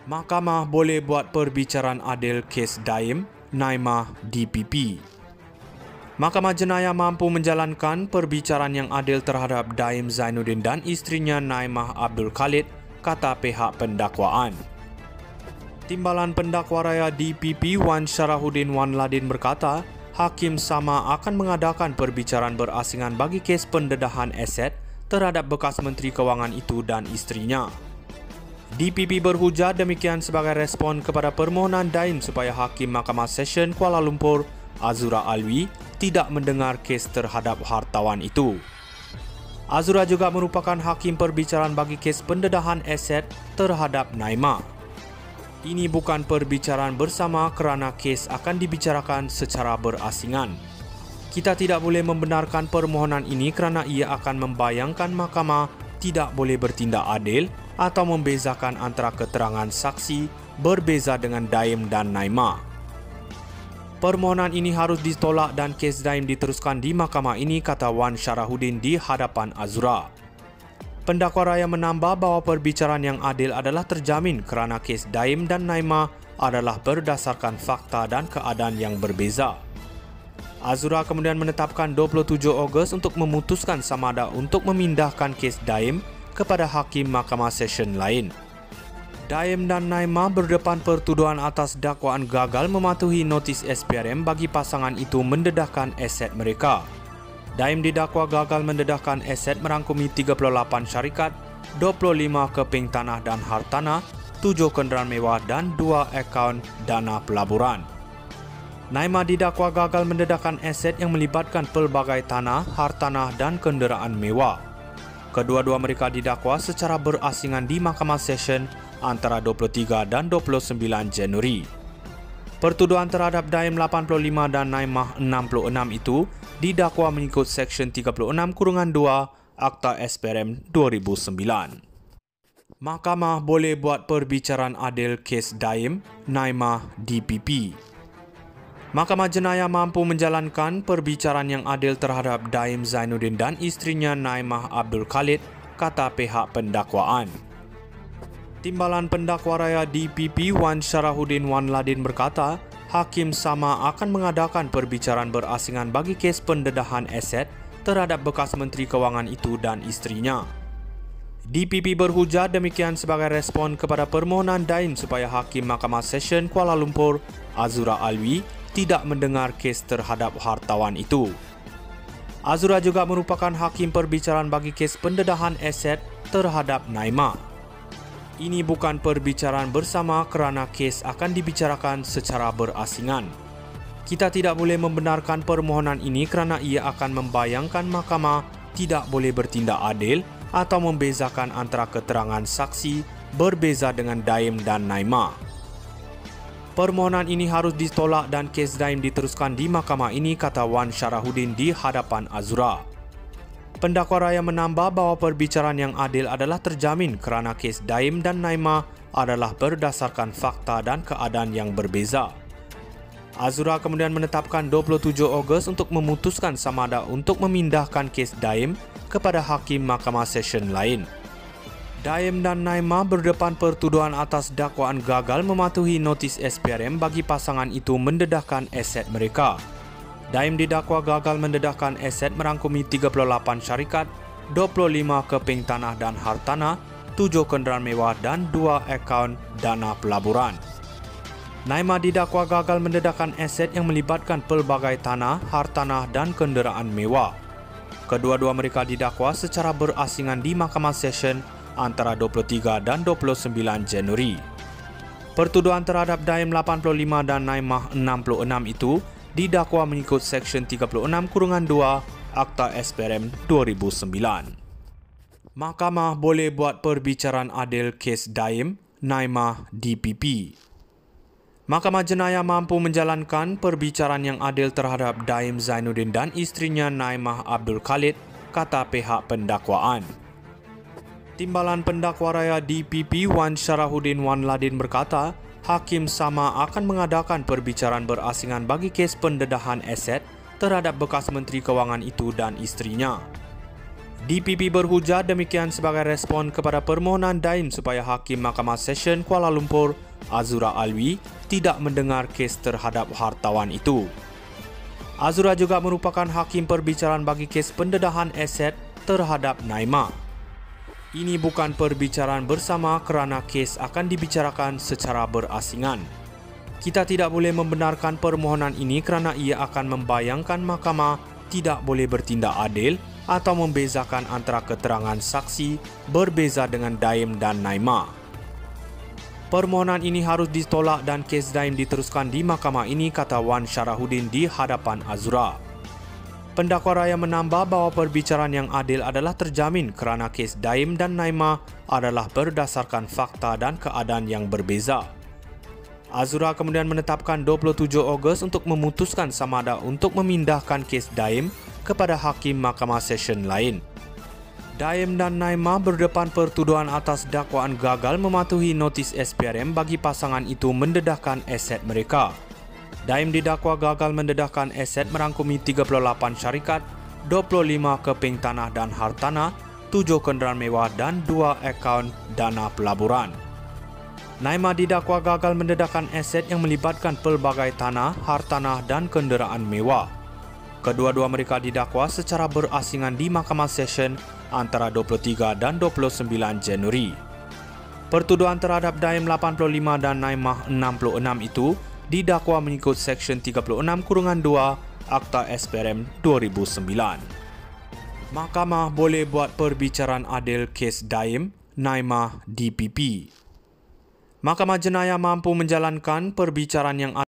Mahkamah boleh buat perbicaraan adil kes Daim, Naimah DPP. Mahkamah Jenayah mampu menjalankan perbicaraan yang adil terhadap Daim Zainuddin dan isterinya Naimah Abdul Khalid, kata pihak pendakwaan. Timbalan Pendakwa Raya DPP Wan Syarahuddin Wan Ladin berkata, Hakim sama akan mengadakan perbicaraan berasingan bagi kes pendedahan aset terhadap bekas Menteri Kewangan itu dan isterinya. DPP berhujah demikian sebagai respon kepada permohonan Daim supaya Hakim Mahkamah Session Kuala Lumpur, Azura Alwi, tidak mendengar kes terhadap hartawan itu. Azura juga merupakan hakim perbicaraan bagi kes pendedahan aset terhadap Naimah. Ini bukan perbicaraan bersama kerana kes akan dibicarakan secara berasingan. Kita tidak boleh membenarkan permohonan ini kerana ia akan membayangkan mahkamah tidak boleh bertindak adil atau membezakan antara keterangan saksi berbeza dengan Daim dan Naimah. Permohonan ini harus ditolak dan kes Daim diteruskan di mahkamah ini, kata Wan Syarahuddin di hadapan Azura. Pendakwa Raya menambah bahawa perbicaraan yang adil adalah terjamin kerana kes Daim dan Naimah adalah berdasarkan fakta dan keadaan yang berbeza. Azura kemudian menetapkan 27 Ogos untuk memutuskan sama ada untuk memindahkan kes Daim kepada Hakim Mahkamah Session lain. Daim dan Naimah berdepan pertuduhan atas dakwaan gagal mematuhi notis SPRM bagi pasangan itu mendedahkan aset mereka. Daim didakwa gagal mendedahkan aset merangkumi 38 syarikat, 25 keping tanah dan hartanah, 7 kenderaan mewah dan 2 akaun dana pelaburan. Naimah didakwa gagal mendedahkan aset yang melibatkan pelbagai tanah, hartanah dan kenderaan mewah. Kedua-dua mereka didakwa secara berasingan di Mahkamah Session antara 23 dan 29 Januari. Pertuduhan terhadap Daim 85 dan Naimah 66 itu didakwa mengikut Seksyen 36-2 Akta SPRM 2009. Mahkamah boleh buat perbicaraan adil kes Daim, Naimah DPP. Mahkamah Jenayah mampu menjalankan perbicaraan yang adil terhadap Daim Zainuddin dan isterinya Naimah Abdul Khalid, kata pihak pendakwaan. Timbalan Pendakwa Raya DPP Wan Syarahuddin Wan Ladin berkata, Hakim sama akan mengadakan perbicaraan berasingan bagi kes pendedahan aset terhadap bekas Menteri Kewangan itu dan isterinya. DPP berhujah demikian sebagai respon kepada permohonan Daim supaya Hakim Mahkamah Session Kuala Lumpur, Azura Alwi, tidak mendengar kes terhadap hartawan itu. Azura juga merupakan hakim perbicaraan bagi kes pendedahan aset terhadap Naimah. Ini bukan perbicaraan bersama kerana kes akan dibicarakan secara berasingan. Kita tidak boleh membenarkan permohonan ini kerana ia akan membayangkan mahkamah tidak boleh bertindak adil atau membezakan antara keterangan saksi berbeza dengan Daim dan Naimah. Permohonan ini harus ditolak dan kes Daim diteruskan di mahkamah ini, kata Wan Syarahuddin di hadapan Azura. Pendakwa Raya menambah bahawa perbicaraan yang adil adalah terjamin kerana kes Daim dan Naimah adalah berdasarkan fakta dan keadaan yang berbeza. Azura kemudian menetapkan 27 Ogos untuk memutuskan sama ada untuk memindahkan kes Daim kepada Hakim Mahkamah Session lain. Daim dan Naimah berdepan pertuduhan atas dakwaan gagal mematuhi notis SPRM bagi pasangan itu mendedahkan aset mereka. Daim didakwa gagal mendedahkan aset merangkumi 38 syarikat, 25 keping tanah dan hartanah, 7 kenderaan mewah dan 2 akaun dana pelaburan. Naimah didakwa gagal mendedahkan aset yang melibatkan pelbagai tanah, hartanah dan kenderaan mewah. Kedua-dua mereka didakwa secara berasingan di Mahkamah Session antara 23 dan 29 Januari. Pertuduhan terhadap Daim 85 dan Naimah 66 itu didakwa mengikut Seksyen 36-2 Akta SPRM 2009. Mahkamah boleh buat perbicaraan adil kes Daim, Naimah DPP. Mahkamah Jenayah mampu menjalankan perbicaraan yang adil terhadap Daim Zainuddin dan isterinya Naimah Abdul Khalid, kata pihak pendakwaan. Timbalan Pendakwa Raya DPP Wan Syarahuddin Wan Ladin berkata, Hakim sama akan mengadakan perbicaraan berasingan bagi kes pendedahan aset terhadap bekas Menteri Kewangan itu dan isterinya. DPP berhujah demikian sebagai respon kepada permohonan Daim supaya Hakim Mahkamah Session Kuala Lumpur, Azura Alwi, tidak mendengar kes terhadap hartawan itu. Azura juga merupakan hakim perbicaraan bagi kes pendedahan aset terhadap Naimah. Ini bukan perbicaraan bersama kerana kes akan dibicarakan secara berasingan. Kita tidak boleh membenarkan permohonan ini kerana ia akan membayangkan mahkamah tidak boleh bertindak adil atau membezakan antara keterangan saksi berbeza dengan Daim dan Naimah. Permohonan ini harus ditolak dan kes Daim diteruskan di mahkamah ini, kata Wan Syarahuddin di hadapan Azura. Pendakwa raya menambah bahawa perbicaraan yang adil adalah terjamin kerana kes Daim dan Naimah adalah berdasarkan fakta dan keadaan yang berbeza. Azura kemudian menetapkan 27 Ogos untuk memutuskan sama ada untuk memindahkan kes Daim kepada Hakim Mahkamah Session lain. Daim dan Naimah berdepan pertuduhan atas dakwaan gagal mematuhi notis SPRM bagi pasangan itu mendedahkan aset mereka. Daim didakwa gagal mendedahkan aset merangkumi 38 syarikat, 25 keping tanah dan hartanah, 7 kenderaan mewah dan 2 akaun dana pelaburan. Naimah didakwa gagal mendedahkan aset yang melibatkan pelbagai tanah, hartanah dan kenderaan mewah. Kedua-dua mereka didakwa secara berasingan di Mahkamah Session antara 23 dan 29 Januari. Pertuduhan terhadap Daim 85 dan Naimah 66 itu didakwa mengikut Seksyen 36-2 Akta SPRM 2009. Mahkamah boleh buat perbicaraan adil kes Daim, Naimah, DPP. Mahkamah Jenayah mampu menjalankan perbicaraan yang